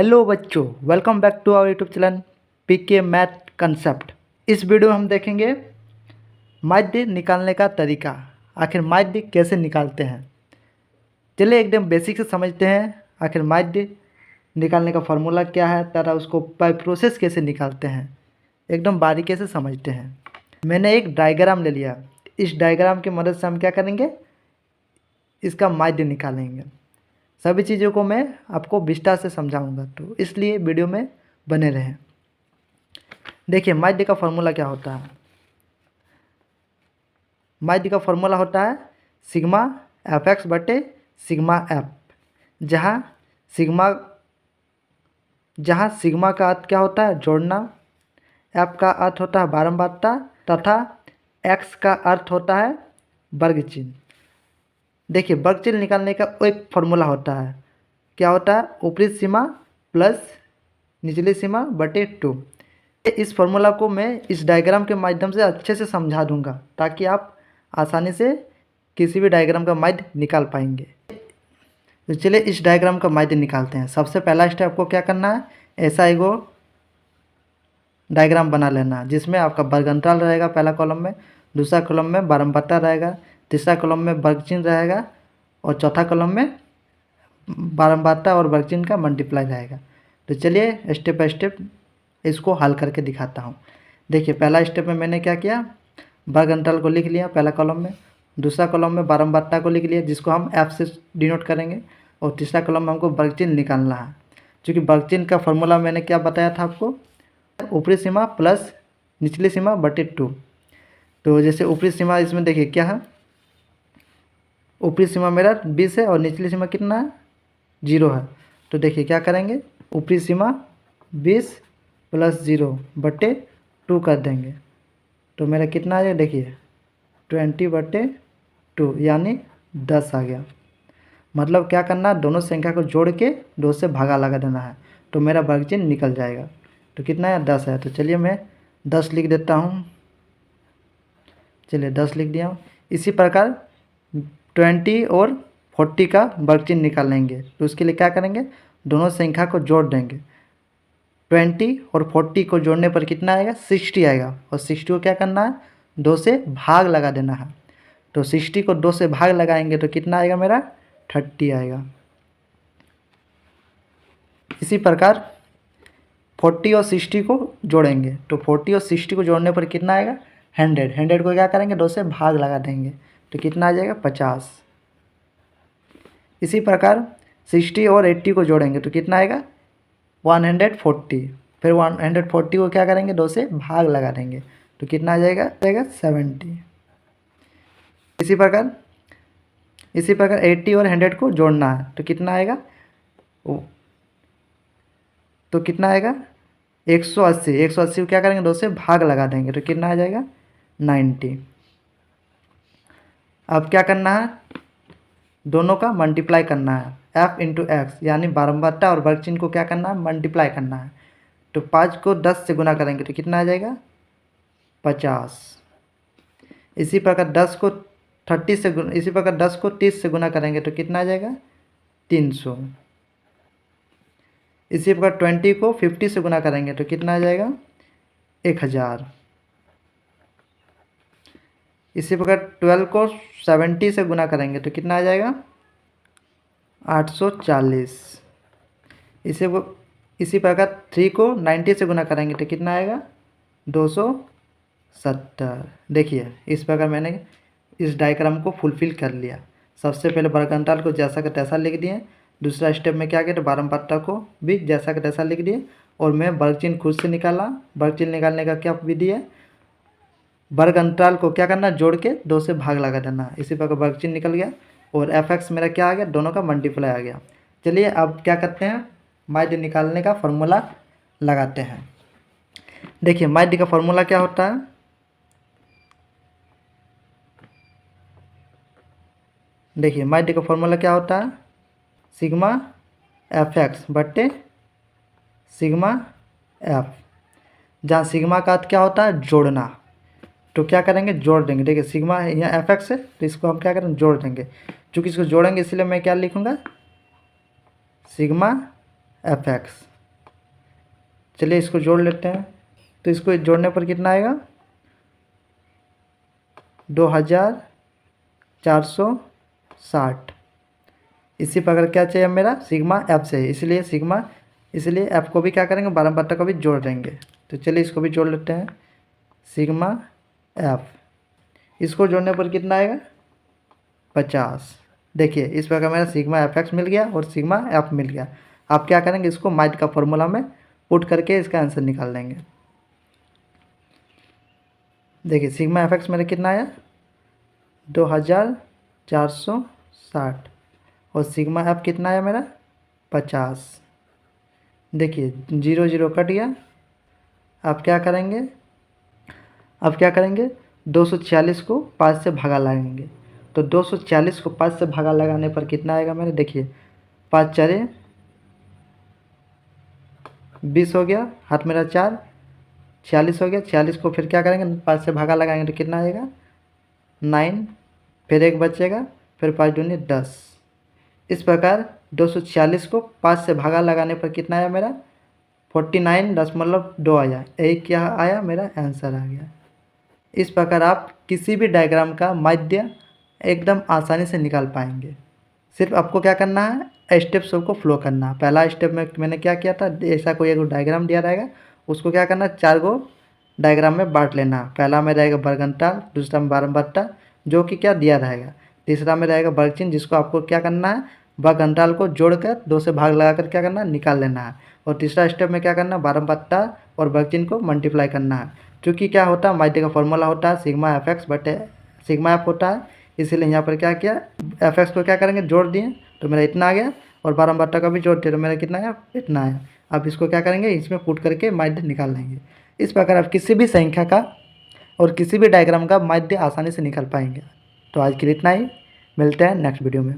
Hello बच्चों, welcome back to our YouTube channel PK math concept. इस video में हम देखेंगे माध्य निकालने का तरीका। आखिर माध्य कैसे निकालते हैं, चलिए एकदम बेसिक से समझते हैं। आखिर माध्य निकालने का फॉर्मूला क्या है तथा उसको बाय प्रोसेस कैसे निकालते हैं, एकदम बारीकी से समझते हैं। मैंने एक डायग्राम ले लिया। इस डायग्राम की मदद से हम क्या करेंगे, इसका माध्य निकालेंगे। सभी चीज़ों को मैं आपको विस्तार से समझाऊंगा, तो इसलिए वीडियो में बने रहें। देखिए माध्य का फॉर्मूला क्या होता है। माध्य का फॉर्मूला होता है सिग्मा एफ एक्स बटे सिग्मा एफ, जहाँ सिग्मा का अर्थ क्या होता है, जोड़ना। एफ का अर्थ होता है बारंबारता तथा एक्स का अर्थ होता है वर्ग चिन्ह। देखिए वर्ग चिन्ह निकालने का एक फॉर्मूला होता है, क्या होता है, ऊपरी सीमा प्लस निचली सीमा बटे 2। इस फॉर्मूला को मैं इस डायग्राम के माध्यम से अच्छे से समझा दूंगा ताकि आप आसानी से किसी भी डायग्राम का माध्य निकाल पाएंगे। तो चलिए इस डायग्राम का माध्य निकालते हैं। सबसे पहला स्टेप आपको क्या करना है, ऐसा एगो डायग्राम बना लेना जिसमें आपका वर्ग अंतराल रहेगा पहला कॉलम में, दूसरा कॉलम में बारंबारता रहेगा, तीसरा कॉलम में वर्ग चिन्ह रहेगा और चौथा कॉलम में बारंबारता और वर्ग चिन्ह का मल्टीप्लाई रहेगा। तो चलिए स्टेप बाय स्टेप इसको हल करके दिखाता हूँ। देखिए पहला स्टेप में मैंने क्या किया, वर्ग अंतराल को लिख लिया पहला कॉलम में, दूसरा कॉलम में बारंबारता को लिख लिया जिसको हम एफ से डिनोट करेंगे, और तीसरा कॉलम में हमको वर्ग चिन्ह निकालना है। क्योंकि वर्ग चिन्ह का फॉर्मूला मैंने क्या बताया था आपको, ऊपरी सीमा प्लस निचली सीमा बटे 2। तो जैसे ऊपरी सीमा इसमें देखिए क्या है, ऊपरी सीमा मेरा 20 है और निचली सीमा कितना है, 0 है। तो देखिए क्या करेंगे, ऊपरी सीमा 20 प्लस 0 बटे 2 कर देंगे तो मेरा कितना आ जाएगा, देखिए 20 बटे 2 यानी 10 आ गया। मतलब क्या करना, दोनों संख्या को जोड़ के 2 से भागा लगा देना है तो मेरा वर्ग चिन्ह निकल जाएगा। तो कितना है, 10 है। तो चलिए मैं 10 लिख देता हूँ। चलिए 10 लिख दिया हूँ। इसी प्रकार 20 और 40 का वर्ग चिन्ह निकाल लेंगे। तो उसके लिए क्या करेंगे, दोनों संख्या को जोड़ देंगे। 20 और 40 को जोड़ने पर कितना आएगा, 60 आएगा। और 60 को क्या करना है, 2 से भाग लगा देना है। तो 60 को 2 से भाग लगाएंगे तो कितना आएगा, मेरा 30 आएगा। इसी प्रकार 40 और 60 को जोड़ेंगे तो 40 और 60 को जोड़ने पर कितना आएगा, 100। 100 को क्या करेंगे, 2 से भाग लगा देंगे तो कितना आ जाएगा, 50। इसी प्रकार 60 और 80 को जोड़ेंगे तो कितना आएगा, 140। फिर 140 को क्या करेंगे, 2 से भाग लगा देंगे तो कितना आ जाएगा, 70। इसी प्रकार 80 और 100 को जोड़ना है तो कितना आएगा, तो कितना आएगा 180। 180 को क्या करेंगे, 2 से भाग लगा देंगे तो कितना आ जाएगा, 90। अब क्या करना है, दोनों का मल्टीप्लाई करना है, f इंटू एक्स यानी बारंबारता और वर्ग चिन्ह को क्या करना है, मल्टीप्लाई करना है। तो 5 को 10 से गुना करेंगे तो कितना आ जाएगा, 50। इसी प्रकार 10 को 30 से गुना करेंगे तो कितना आ जाएगा, 300। इसी प्रकार 20 को 50 से गुना करेंगे तो कितना आ जाएगा, 1000। इसी प्रकार 12 को 70 से गुना करेंगे तो कितना आ जाएगा, 840। इसी प्रकार 3 को 90 से गुना करेंगे तो कितना आएगा, 270। देखिए इस प्रकार मैंने इस डायग्राम को फुलफिल कर लिया। सबसे पहले वर्ग अंतराल को जैसा का तैसा लिख दिए, दूसरा स्टेप में क्या किया, तो बारंबारता को भी जैसा का तैसा लिख दिए, और मैं वर्ग चिन्ह खुद से निकाला। वर्ग चिन्ह निकालने का क्या विधि है, वर्ग अंतराल को क्या करना, जोड़ के 2 से भाग लगा देना। इसी प्रकार वर्ग चिन्ह निकल गया और एफ एक्स मेरा क्या आ गया, दोनों का मल्टीप्लाई आ गया। चलिए अब क्या करते हैं, माध्य निकालने का फॉर्मूला लगाते हैं। देखिए माध्य का फॉर्मूला क्या होता है, देखिए माध्य का फॉर्मूला क्या होता है, सिग्मा एफ एक्स बटे सिग्मा एफ, जहाँ सिग्मा का अर्थ क्या होता है, जोड़ना। तो क्या करेंगे, जोड़ देंगे। देखिए सिग्मा है यहाँ एफ एक्स है तो इसको हम क्या करेंगे, जोड़ देंगे। चूँकि इसको जोड़ेंगे इसलिए मैं क्या लिखूँगा, सिग्मा एफ एक्स। चलिए इसको जोड़ लेते हैं। तो इसको जोड़ने पर कितना आएगा, 2460। इसी प्रकार क्या चाहिए मेरा, सिग्मा एफ से, इसलिए एफ को भी क्या करेंगे, 12 को भी जोड़ देंगे। तो चलिए इसको भी जोड़ लेते हैं, सिग्मा एफ। इसको जोड़ने पर कितना आएगा, 50। देखिए इस प्रकार मेरा सिग्मा एफ एक्स मिल गया और सिग्मा एफ मिल गया। आप क्या करेंगे, इसको माइट का फॉर्मूला में पुट करके इसका आंसर निकाल लेंगे। देखिए सिग्मा एफ एक्स मेरा कितना आया, 2460 और सिग्मा एफ कितना आया मेरा, 50। देखिए 0 0 कट गया। आप क्या करेंगे, 246 को 5 से भागा लगाएंगे। तो 246 को 5 से भागा लगाने पर कितना आएगा मेरे, देखिए 5 4 20 हो गया, हाथ मेरा 4, 46 हो गया। 46 को फिर क्या करेंगे, 5 से भागा लगाएंगे तो कितना आएगा, 9, फिर 1 बचेगा, फिर 5 दूनी 10। इस प्रकार 246 को 5 से भागा लगाने पर कितना आया मेरा, 49.2 आया। यही क्या आया, मेरा आंसर आ गया। इस प्रकार आप किसी भी डायग्राम का माध्य एकदम आसानी से निकाल पाएंगे। सिर्फ आपको क्या करना है, स्टेप्स को फ्लो करना है। पहला स्टेप में मैंने क्या किया था, ऐसा कोई एक डायग्राम दिया रहेगा, उसको क्या करना, 4 गो डायग्राम में बांट लेना। पहला में रहेगा बरगंटाल, दूसरा में बारहबट्टा जो कि क्या दिया रहेगा, तीसरा में रहेगा वर्गचिन्ह जिसको आपको क्या करना है, बरगंटाल को जोड़कर 2 से भाग लगाकर क्या करना है, निकाल लेना है। और तीसरा स्टेप में क्या करना है, बारहबट्टा और वर्गचिन्ह को मल्टीप्लाई करना है। क्योंकि क्या होता है, माध्य का फॉर्मूला होता है सिग्मा एफ एक्स बटे सिग्मा एफ होता है। इसीलिए यहाँ पर क्या किया, एफ एक्स को क्या करेंगे, जोड़ दिए तो मेरा इतना आ गया, और बारहबट्टा का भी जोड़ दिया तो मेरा कितना आया, इतना आया। अब इसको क्या करेंगे, इसमें पुट करके माध्य निकाल लेंगे। इस प्रकार आप किसी भी संख्या का और किसी भी डायग्राम का माध्य आसानी से निकाल पाएंगे। तो आज के लिए इतना ही, मिलते हैं नेक्स्ट वीडियो में।